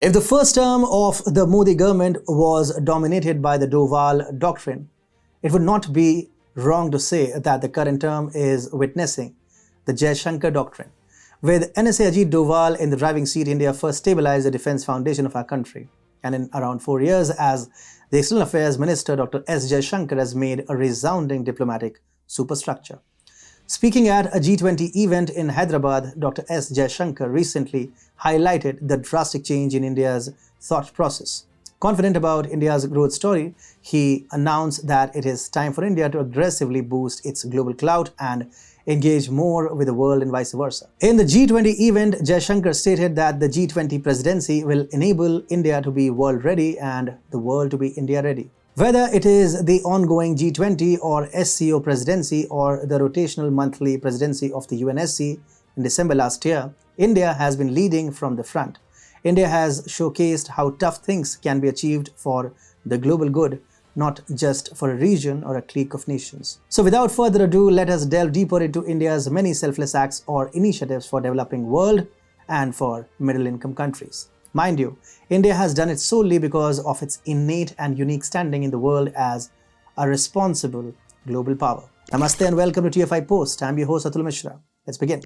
If the first term of the Modi government was dominated by the Doval Doctrine, it would not be wrong to say that the current term is witnessing the Jaishankar Doctrine. With NSA Ajit Doval in the driving seat, India first stabilized the defense foundation of our country. And in around 4 years, as the External Affairs Minister, Dr. S. Jaishankar has made a resounding diplomatic superstructure. Speaking at a G20 event in Hyderabad, Dr. S. Jaishankar recently highlighted the drastic change in India's thought process. Confident about India's growth story, he announced that it is time for India to aggressively boost its global clout and engage more with the world and vice versa. In the G20 event, Jaishankar stated that the G20 presidency will enable India to be world ready and the world to be India ready. Whether it is the ongoing G20 or SCO presidency or the rotational monthly presidency of the UNSC in December last year, India has been leading from the front. India has showcased how tough things can be achieved for the global good, not just for a region or a clique of nations. So without further ado, let us delve deeper into India's many selfless acts or initiatives for developing world and for middle-income countries. Mind you, India has done it solely because of its innate and unique standing in the world as a responsible global power. Namaste and welcome to TFI Post. I'm your host Atul Mishra. Let's begin.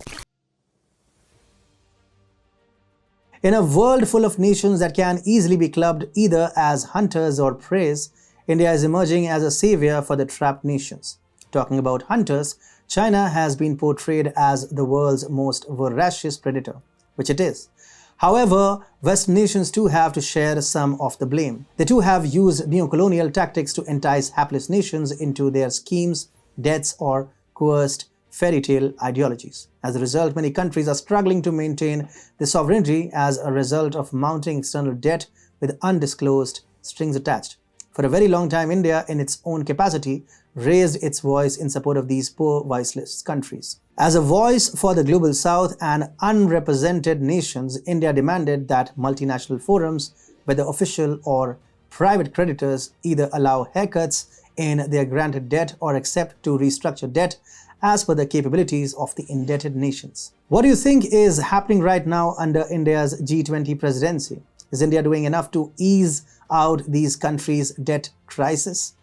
In a world full of nations that can easily be clubbed either as hunters or preys, India is emerging as a savior for the trapped nations. Talking about hunters, China has been portrayed as the world's most voracious predator, which it is. However, Western nations too have to share some of the blame. They too have used neo-colonial tactics to entice hapless nations into their schemes, debts, or coerced fairy tale ideologies. As a result, many countries are struggling to maintain their sovereignty as a result of mounting external debt with undisclosed strings attached. For a very long time, India, in its own capacity, raised its voice in support of these poor, voiceless countries. As a voice for the global south and unrepresented nations, India demanded that multinational forums, whether official or private creditors, either allow haircuts in their granted debt or accept to restructure debt as per the capabilities of the indebted nations. What do you think is happening right now under India's G20 presidency? Is India doing enough to ease out these countries' debt crisis?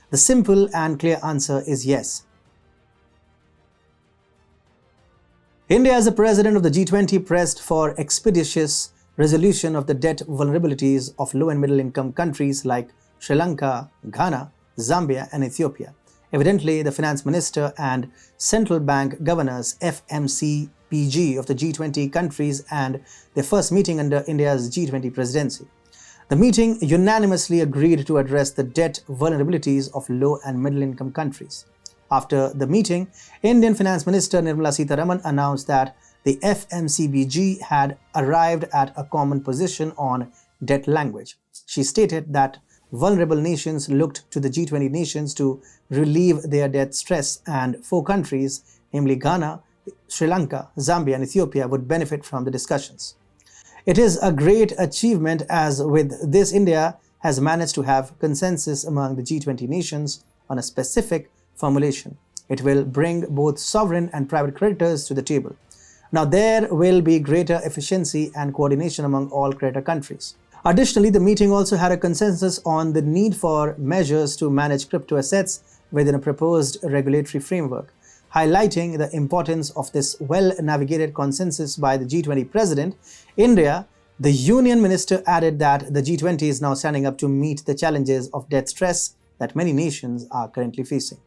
The simple and clear answer is yes. India, as the president of the G20, pressed for expeditious resolution of the debt vulnerabilities of low and middle income countries like Sri Lanka, Ghana, Zambia, and Ethiopia. Evidently, the finance minister and central bank governors FMCPG of the G20 countries and their first meeting under India's G20 presidency. The meeting unanimously agreed to address the debt vulnerabilities of low and middle income countries. After the meeting, Indian Finance Minister Nirmala Sitharaman announced that the FMCBG had arrived at a common position on debt language. She stated that vulnerable nations looked to the G20 nations to relieve their debt stress, and 4 countries, namely Ghana, Sri Lanka, Zambia, and Ethiopia, would benefit from the discussions. It is a great achievement, as with this India has managed to have consensus among the G20 nations on a specific formulation. It will bring both sovereign and private creditors to the table. Now there will be greater efficiency and coordination among all creditor countries. Additionally, the meeting also had a consensus on the need for measures to manage crypto assets within a proposed regulatory framework. Highlighting the importance of this well-navigated consensus by the G20 president, India, the union minister added that the G20 is now standing up to meet the challenges of debt stress that many nations are currently facing.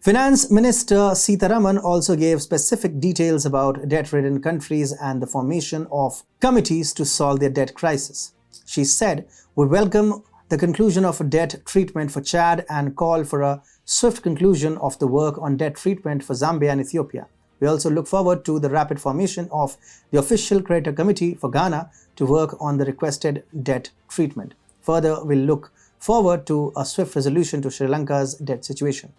Finance Minister Sitharaman also gave specific details about debt-ridden countries and the formation of committees to solve their debt crisis. She said, "We welcome the conclusion of a debt treatment for Chad and call for a swift conclusion of the work on debt treatment for Zambia and Ethiopia. We also look forward to the rapid formation of the official creditor committee for Ghana to work on the requested debt treatment. Further, we'll look forward to a swift resolution to Sri Lanka's debt situation."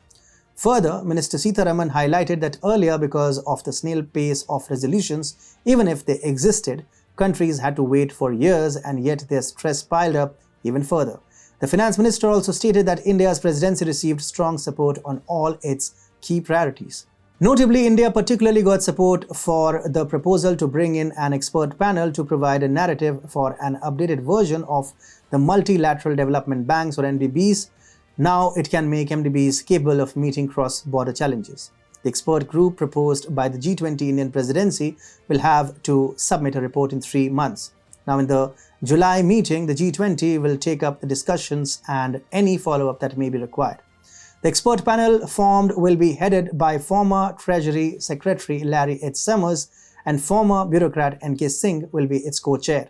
Further, Minister Sitharaman highlighted that earlier, because of the snail pace of resolutions, even if they existed, countries had to wait for years and yet their stress piled up even further. The finance minister also stated that India's presidency received strong support on all its key priorities. Notably, India particularly got support for the proposal to bring in an expert panel to provide a narrative for an updated version of the multilateral development banks or MDBs. Now it can make MDBs capable of meeting cross-border challenges. The expert group proposed by the G20 Indian presidency will have to submit a report in 3 months. Now in the July meeting, the G20 will take up the discussions and any follow-up that may be required. The expert panel formed will be headed by former Treasury Secretary Larry H. Summers and former bureaucrat N.K. Singh will be its co-chair.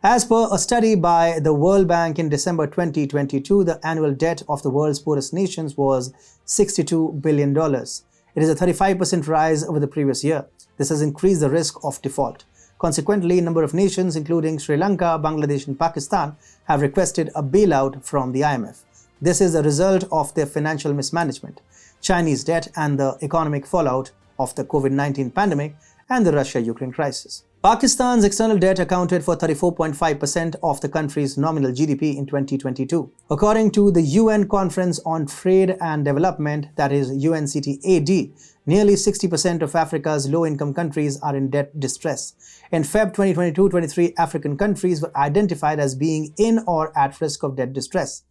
As per a study by the World Bank in December 2022, the annual debt of the world's poorest nations was $62 billion. It is a 35% rise over the previous year. This has increased the risk of default. Consequently, a number of nations, including Sri Lanka, Bangladesh and Pakistan, have requested a bailout from the IMF. This is a result of their financial mismanagement, Chinese debt and the economic fallout of the COVID-19 pandemic and the Russia-Ukraine crisis. Pakistan's external debt accounted for 34.5% of the country's nominal GDP in 2022. According to the UN Conference on Trade and Development, that is UNCTAD, nearly 60% of Africa's low-income countries are in debt distress. In Feb 2022-23, African countries were identified as being in or at risk of debt distress.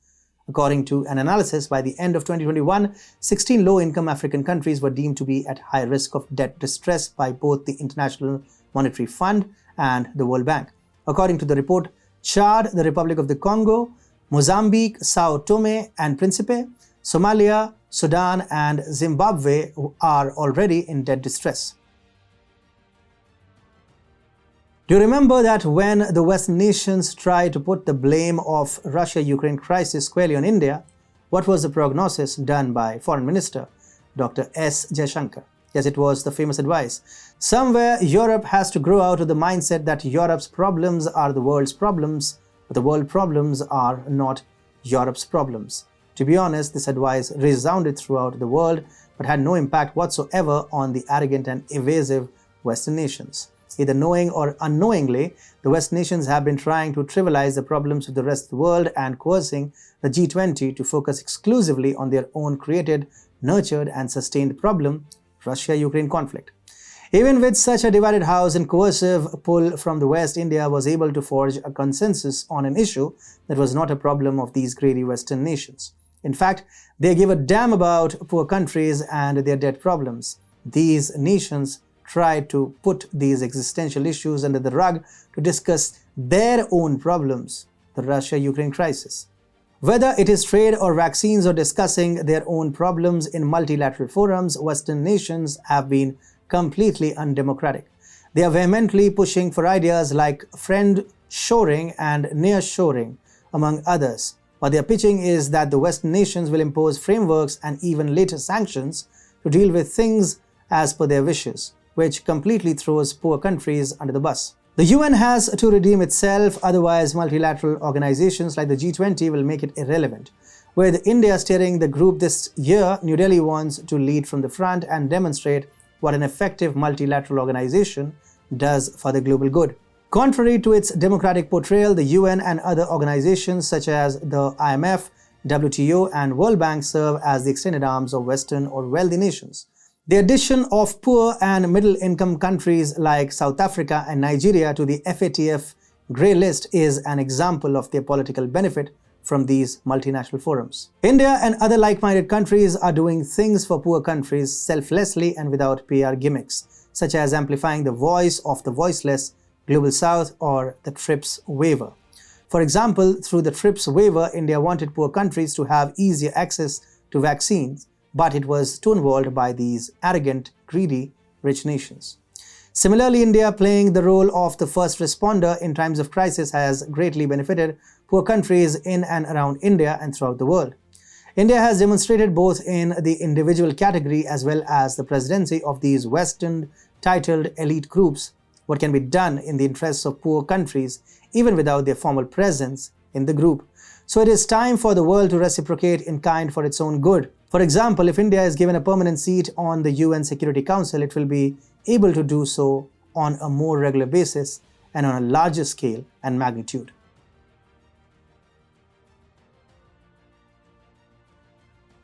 According to an analysis, by the end of 2021, 16 low-income African countries were deemed to be at high risk of debt distress by both the International Monetary Fund and the World Bank. According to the report, Chad, the Republic of the Congo, Mozambique, Sao Tome and Principe, Somalia, Sudan and Zimbabwe are already in debt distress. Do you remember that when the Western nations tried to put the blame of Russia-Ukraine crisis squarely on India, what was the prognosis done by Foreign Minister Dr. S. Jaishankar? Yes, it was the famous advice. Somewhere Europe has to grow out of the mindset that Europe's problems are the world's problems, but the world problems are not Europe's problems. To be honest, this advice resounded throughout the world, but had no impact whatsoever on the arrogant and evasive Western nations. Either knowing or unknowingly, the West nations have been trying to trivialize the problems of the rest of the world and coercing the G20 to focus exclusively on their own created, nurtured and sustained problem, Russia-Ukraine conflict. Even with such a divided house and coercive pull from the West, India was able to forge a consensus on an issue that was not a problem of these greedy Western nations. In fact, they give a damn about poor countries and their debt problems. These nations tried to put these existential issues under the rug to discuss their own problems, the Russia-Ukraine crisis. Whether it is trade or vaccines or discussing their own problems in multilateral forums, Western nations have been completely undemocratic. They are vehemently pushing for ideas like friend-shoring and near-shoring, among others. What they are pitching is that the Western nations will impose frameworks and even later sanctions to deal with things as per their wishes, which completely throws poor countries under the bus. The UN has to redeem itself, otherwise multilateral organizations like the G20 will make it irrelevant. With India steering the group this year, New Delhi wants to lead from the front and demonstrate what an effective multilateral organization does for the global good. Contrary to its democratic portrayal, the UN and other organizations such as the IMF, WTO and World Bank serve as the extended arms of Western or wealthy nations. The addition of poor and middle-income countries like South Africa and Nigeria to the FATF grey list is an example of their political benefit from these multinational forums. India and other like-minded countries are doing things for poor countries selflessly and without PR gimmicks, such as amplifying the voice of the voiceless Global South or the TRIPS waiver. For example, through the TRIPS waiver, India wanted poor countries to have easier access to vaccines, but it was stonewalled by these arrogant, greedy, rich nations. Similarly, India, playing the role of the first responder in times of crisis, has greatly benefited poor countries in and around India and throughout the world. India has demonstrated both in the individual category as well as the presidency of these Western titled elite groups what can be done in the interests of poor countries even without their formal presence in the group. So it is time for the world to reciprocate in kind for its own good. For example, if India is given a permanent seat on the UN Security Council, it will be able to do so on a more regular basis and on a larger scale and magnitude.